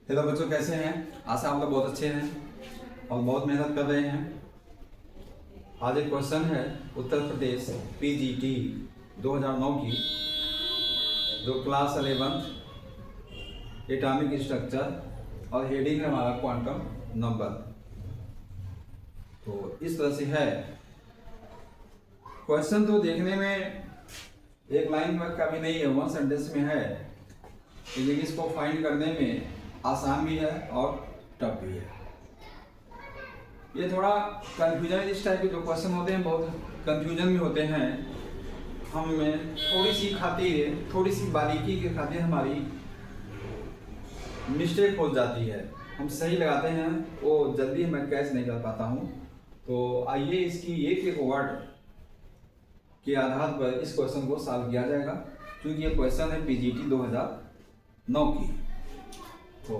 Hello बच्चों, कैसे हैं? आशा आप लोग बहुत अच्छे हैं और बहुत मेहनत कर रहे हैं। आज एक क्वेश्चन है उत्तर प्रदेश पीजीटी 2009 की, जो क्लास 11 एटॉमिक स्ट्रक्चर और हेडिंग है हमारा क्वांटम नंबर। तो इस तरह से है क्वेश्चन। तो देखने में एक लाइन का भी नहीं है, वन सेंटेंस में है, लेकिन इसको फाइंड करने में आसान भी है और टफ भी है। ये थोड़ा कंफ्यूजन, इस टाइप के जो क्वेश्चन होते हैं बहुत कंफ्यूजन में होते हैं। हमें थोड़ी सी बारीकी के खातिर हमारी मिस्टेक हो जाती है। हम सही लगाते हैं, वो जल्दी मैं कैच नहीं कर पाता हूँ। तो आइए इसकी एक वर्ड के आधार पर इस क्वेश्चन को सॉल्व किया जाएगा, क्योंकि ये क्वेश्चन है पीजीटी 2009 की। तो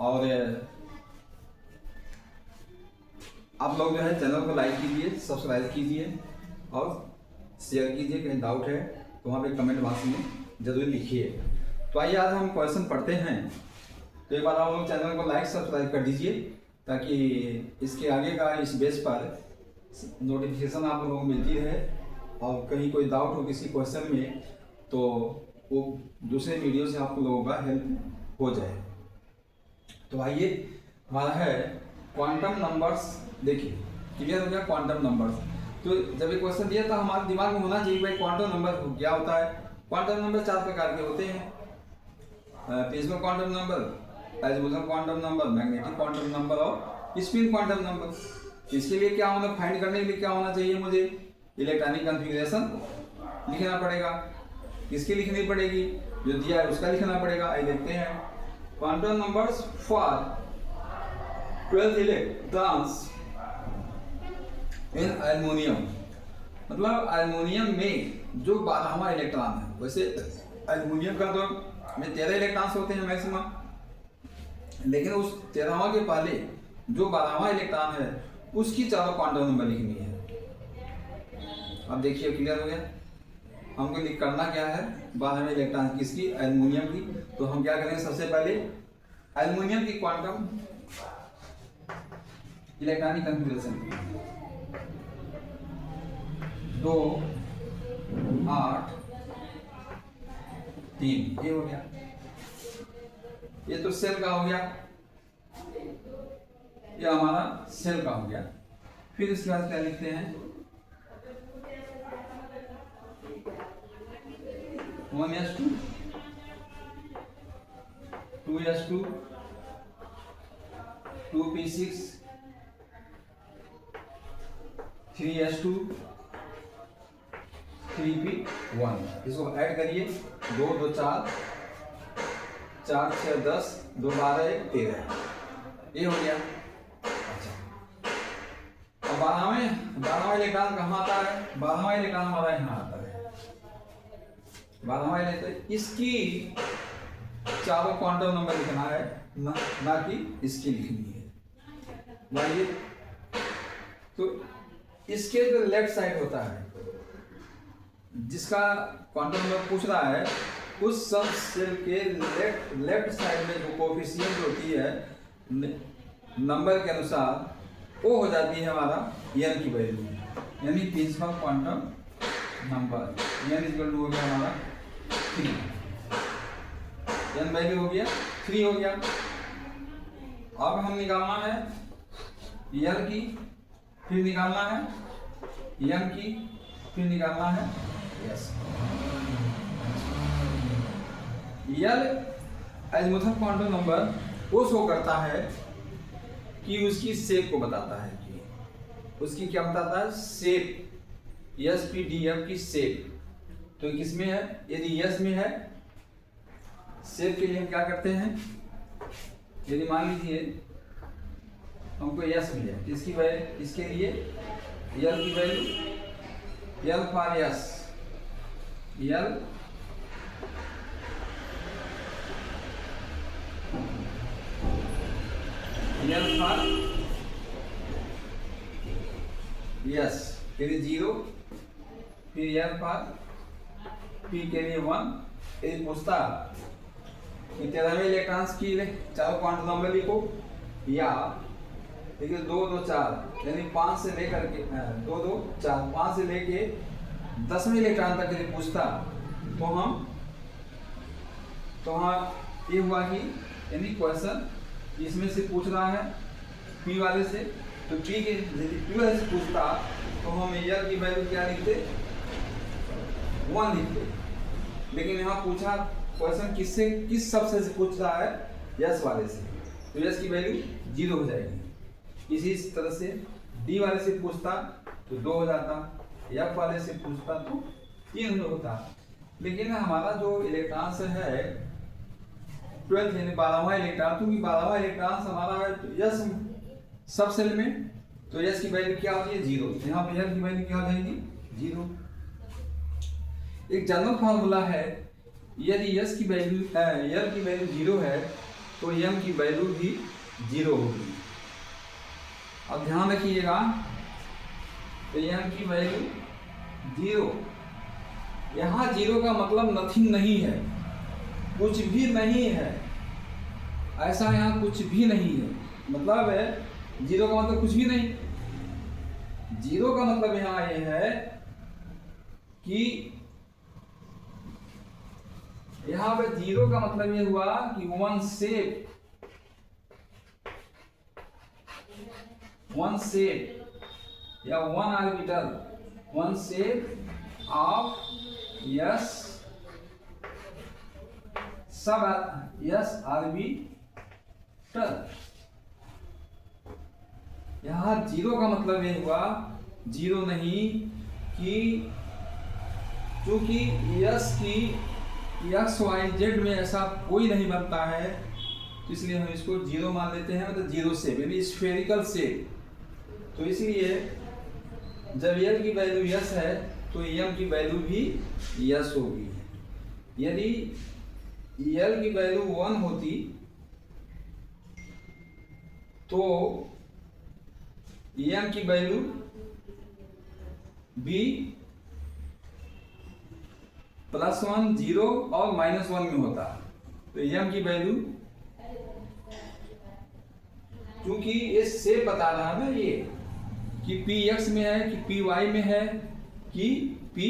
और आप लोग जो है चैनल को लाइक कीजिए, सब्सक्राइब कीजिए और शेयर कीजिए। कहीं डाउट है तो वहाँ पे कमेंट बॉक्स में जरूर लिखिए। तो आइए आज हम क्वेश्चन पढ़ते हैं। तो एक बार आप लोग चैनल को लाइक सब्सक्राइब कर दीजिए, ताकि इसके आगे का इस बेस पर नोटिफिकेशन आप लोगों को मिलती रहे, और कहीं कोई डाउट हो किसी क्वेश्चन में तो वो दूसरे वीडियो से आप लोगों का हेल्प हो जाए। तो आइए, हमारा है क्वांटम नंबर्स। देखिए क्लियर हो गया क्वांटम नंबर्स। तो जब ये क्वेश्चन दिया था हमारे दिमाग में होना चाहिए भाई क्वांटम नंबर क्या होता है। क्वांटम नंबर 4 प्रकार के होते हैं। Physical quantum number, algebraic quantum number, magnetic quantum number और स्पिन क्वांटम नंबर। इसके लिए क्या होना, फाइंड करने के लिए क्या होना चाहिए, मुझे इलेक्ट्रॉनिक कॉन्फ़िगरेशन लिखना पड़ेगा। किसकी लिखनी पड़ेगी? जो दिया है उसका लिखना पड़ेगा। आइए देखते हैं quantum numbers for 12 electrons in aluminium. मतलब एल्युमिनियम में जो 12वां इलेक्ट्रॉन है, वैसे एल्युमिनियम का तो में 13 इलेक्ट्रॉन्स होते हैं मैक्सिमम, लेकिन उस 13वां के पहले जो 12वां इलेक्ट्रॉन है उसकी 4 क्वांटम नंबर लिखनी है। अब देखिए क्लियर हो गया। हमको करना क्या है, 12वें इलेक्ट्रॉन किसकी? एल्युमिनियम की। तो हम क्या करेंगे, सबसे पहले एल्युमिनियम की क्वांटम इलेक्ट्रॉनिक कॉन्फ़िगरेशन 2 8 3, ये हो गया। ये तो सेल का हो गया, ये हमारा सेल का हो गया। फिर इसके बाद क्या लिखते हैं, 1s2 2s2 2p6 3s2 3p1। इसको ऐड करिए, 2 2 4 4 6 10 2 12 1 13, ये हो गया। अच्छा, अब 12वां इलेक्ट्रॉन कहाँ आता है? 12वां इलेक्ट्रॉन हमारा यहाँ आता है। 12वां इलेक्ट्रॉन, इसकी 4 क्वांटम नंबर लिखना है, ना कि इसकी लिखनी है। मानिए तो इसके जो लेफ्ट साइड होता है, जिसका क्वांटम नंबर पूछ रहा है, उस सब सेल के लेफ्ट साइड में जो कोफिशिएंट होती है नंबर के अनुसार, वो हो जाती है हमारा n की वैल्यू, यानी principal quantum number. n equal to हो गया हमारा 3, n वैल्यू हो गया 3 हो गया। अब हम निकालना है l की, फिर निकालना है m की, फिर निकालना है s। l एज़िमुथल क्वांटम नंबर वो शो करता है कि उसकी शेप को बताता है, कि उसकी क्या बताता है, शेप। SPDF की शेप तो किसमें है? यदि S में है, शेप के लिए हम क्या करते हैं, यदि मान लीजिए हमको S मिले, इसकी वैल्यू, इसके लिए L की value, L for S, L for S के लिए 0, फिर L फॉर P के लिए 1। यदि पूछता कि 13वें इलेक्ट्रॉन्स की चारों क्वांटम नंबर लिखो, या देखिए 2 2 4 यानी 5 से लेकर के 2 2 4 5 से लेके 10वें इलेक्ट्रॉन तक यदि पूछता तो हाँ ये हुआ कि यानी क्वेश्चन इसमें से पूछ रहा है पी वाले से, तो पी के यदि पी वाले से पूछता तो हम ईयर की वैल्यू क्या लिखते 1 लिखते, लेकिन यहाँ पूछा क्वेश्चन किस सबसे से पूछ रहा है यस वाले से, तो यस की वैल्यू 0 हो जाएगी। इसी तरह से डी वाले से पूछता तो 2 हो जाता, एफ वाले से पूछता तो 3 होता। लेकिन हमारा जो इलेक्ट्रॉन्स है 12 यानी 12वां इलेक्ट्रॉन, क्योंकि 12वां इलेक्ट्रॉन हमारा है यस सब सेल में, तो यस की वैल्यू क्या होती है 0, यहाँ पे यस की वैल्यू क्या हो जाएगी 0। एक जनरल फार्मूला है, यदि यस की वैल्यू यल की वैल्यू 0 है तो एम की वैल्यू भी 0 होगी। अब ध्यान रखिएगा, तो एम की वैल्यू 0, यहाँ 0 का मतलब नथिंग नहीं है, कुछ भी नहीं है, ऐसा यहाँ कुछ भी नहीं है, मतलब है 0 का मतलब कुछ भी नहीं। 0 का मतलब यहाँ ये है कि यहाँ पे 0 का मतलब ये हुआ कि वन शेप या one orbital, one shape of yes सब यस ऑर्बिटल। यहाँ 0 का मतलब ये हुआ 0 नहीं कि चूंकि यस की एक्स वाई जेड में ऐसा कोई नहीं बनता है, तो इसलिए हम इसको 0 मान लेते हैं, मतलब 0 शेप यानी स्फेरिकल शेप। तो इसलिए जब यल की वैल्यू यस है तो एम की वैल्यू भी यस होगी। यदि यल की वैल्यू 1 होती तो एम की वैल्यू भी +1 0 और -1 में होता। तो एम की वैल्यू, क्योंकि ये शेप बता रहा है ना ये कि पी एक्स में है कि पी वाई में है कि पी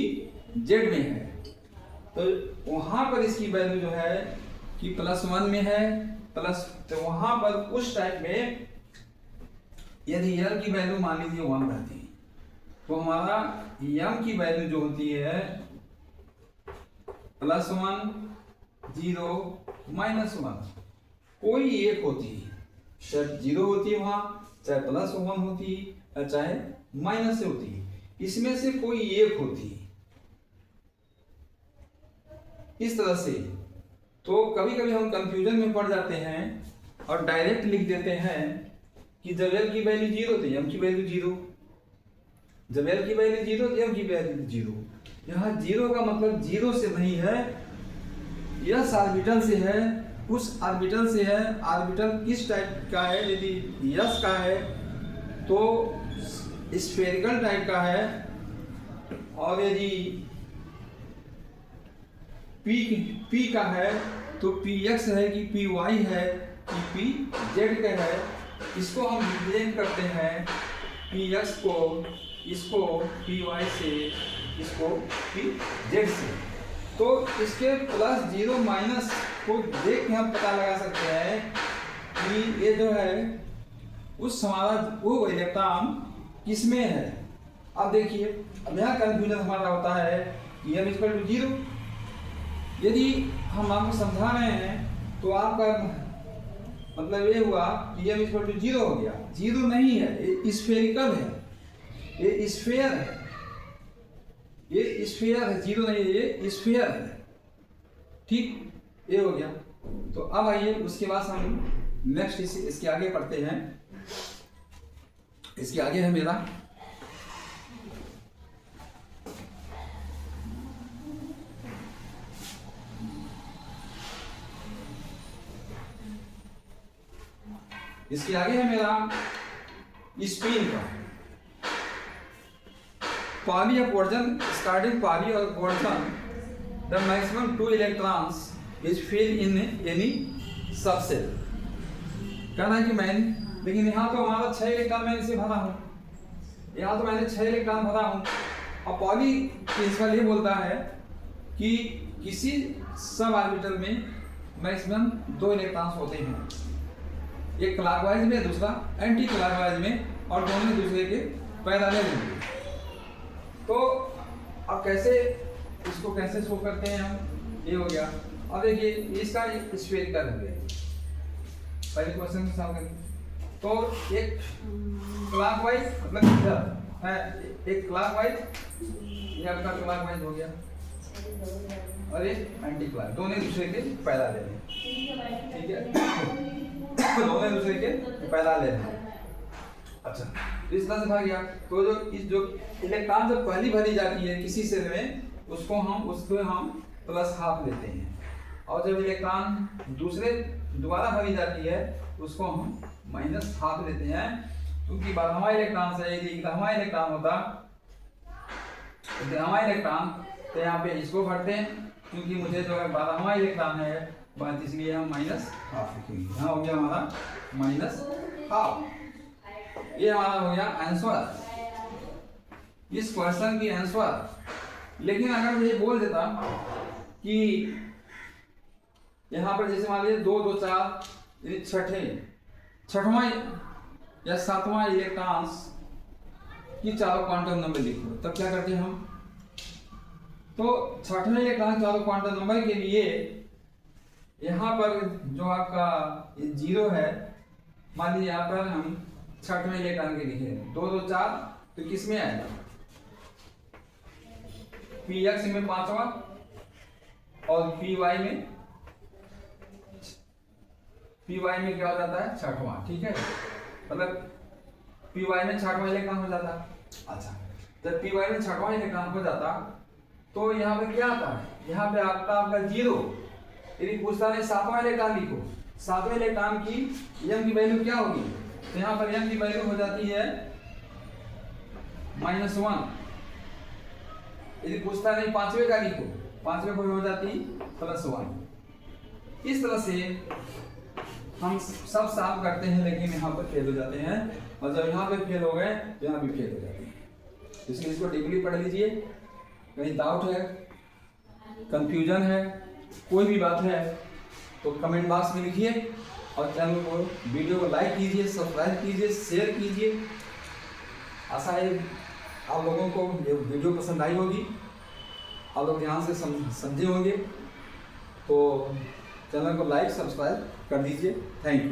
जेड में है, तो वहां पर इसकी वैल्यू जो है कि +1 में है तो वहां पर उस टाइप में यदि यल की वैल्यू मान लीजिए 1 रहती तो हमारा एम की वैल्यू जो होती है +1 0 -1 कोई एक होती है, चाहे 0 होती है वहां, चाहे +1 होती है, चाहे माइनस से होती है, इसमें से कोई एक होती है। इस तरह से तो कभी कभी हम कंफ्यूजन में पड़ जाते हैं और डायरेक्ट लिख देते हैं कि जब एल की वैल्यू 0 तो एम की वैल्यू 0, जब एल की वैल्यू 0 तो एम की वैल्यू 0। यहाँ 0 का मतलब 0 से नहीं है, यस ऑर्बिटल से है, उस ऑर्बिटल से है। ऑर्बिटल किस टाइप का है? यदि यस का है तो स्फेरिकल टाइप का है, और यदि पी का है तो पी एक्स है कि पी वाई है कि पी जेड का है। इसको हम रिप्रेजेंट करते हैं पी एक्स को, इसको पी वाई से, इसको पी जेड से। तो इसके +0 माइनस को देख के हम पता लगा सकते हैं कि ये जो है उस हमारा वो इलेक्ट्रॉन किसमें है। अब देखिए, अब यहाँ कंफ्यूजन हमारा होता है कि एम इक्वल टू 0। यदि हम आपको समझा रहे हैं तो आपका मतलब ये हुआ कि एम इक्वल टू 0 हो गया। 0 नहीं है, ये स्फेरिकल है, ये स्फेयर है, ये स्फेयर है, 0 नहीं है, ये स्फेयर है। ठीक, ये हो गया। तो अब आइए उसके बाद हम नेक्स्ट इसके आगे पढ़ते हैं। इसके आगे है मेरा स्पिन का Pauli upwards, starting Pauli upwards, the maximum 2 electrons is fill in any subshell. कहना है कि मैंने, लेकिन यहाँ तो हमारा 6 इलेक्ट्रॉन मैंने इसे भरा हूँ, यहाँ तो मैंने 6 इलेक्ट्रॉन भरा हूँ। और पॉली प्रिंसिपल ये बोलता है कि किसी सब ऑर्बिटल में मैक्सिमम 2 इलेक्ट्रॉन्स होते हैं, एक क्लॉकवाइज में दूसरा एंटी क्लॉकवाइज में, और दोनों एक दूसरे के पैरेलल होंगे। तो अब कैसे इसको कैसे शो करते हैं हम, ये हो गया। अब देखिए इसका स्फेरिकल हो गया, पहले क्वेश्चन को सॉल्व करें। तो एक क्लॉकवाइज मतलब इधर है, एक क्लॉकवाइज, ये आपका क्लॉकवाइज हो गया, और एक एंटी क्लॉक, दोनों दूसरे के पैरेलल हैं, ठीक है, दोनों दूसरे के पैरेलल हैं। अच्छा, इस तरह से भाग गया। तो जो इलेक्ट्रॉन जब पहली भरी जाती है किसी सेल में, उसको हम प्लस हाफ लेते हैं, और जब इलेक्ट्रॉन दूसरे दोबारा भरी जाती है उसको हम माइनस हाफ लेते हैं, क्योंकि 12वां इलेक्ट्रॉन से यदि 11वां इलेक्ट्रॉन होता, 11वां इलेक्ट्रॉन, तो यहाँ पे इसको भरते हैं, क्योंकि मुझे जो है 12वां इलेक्ट्रॉन है बस, इसलिए हम माइनस हाफ लिखेंगे। यहाँ हो गया हमारा माइनस हाफ। ये हमारा हो गया आंसर, इस क्वेश्चन की आंसर। लेकिन अगर मुझे बोल देता कि यहाँ पर जैसे मान लीजिए 2 2 4 छठवां या 7वां इलेक्ट्रॉन्स की चारों क्वांटम नंबर लिखो, तब क्या करते हैं हम? तो 6वें इलेक्ट्रॉन चारों क्वांटम नंबर के लिए यहाँ पर जो आपका 0 है, मान लीजिए यहाँ पर हम 6वें इलेक्ट्रॉन के लिखे 2 2 4, तो किस में आएगा? px में 5वां और py में क्या हो जाता है? 6वां, ठीक है, मतलब py में 6वां इलेक्ट्रॉन हो जाता। अच्छा, जब py में 6वां इलेक्ट्रॉन हो जाता तो यहाँ पे क्या आता है? यहाँ पे आता आपका 0। यदि पूछता है 7वां इलेक्ट्रॉन लिखो, 7वें इलेक्ट्रॉन की m की वैल्यू क्या होगी? तो यहाँ पर m की वैल्यू हो जाती है -1। यदि पूछता नहीं 5वें का लिखो, 5वें को हो जाती +1। इस तरह से हम सब सॉल्व करते हैं, लेकिन यहाँ पर फेल हो जाते हैं, और जब यहाँ पे फेल हो गए तो यहाँ भी फेल हो जाते हैं। इसलिए इसको डीपली पढ़ लीजिए। कहीं डाउट है, कंफ्यूजन है, कोई भी बात है तो कमेंट बॉक्स में लिखिए, और चैनल को, वीडियो को लाइक कीजिए, सब्सक्राइब कीजिए, शेयर कीजिए। आशा है आप लोगों को ये वीडियो पसंद आई होगी, आप लोग ध्यान से समझे होंगे। तो चैनल को लाइक सब्सक्राइब कर दीजिए। Thank you.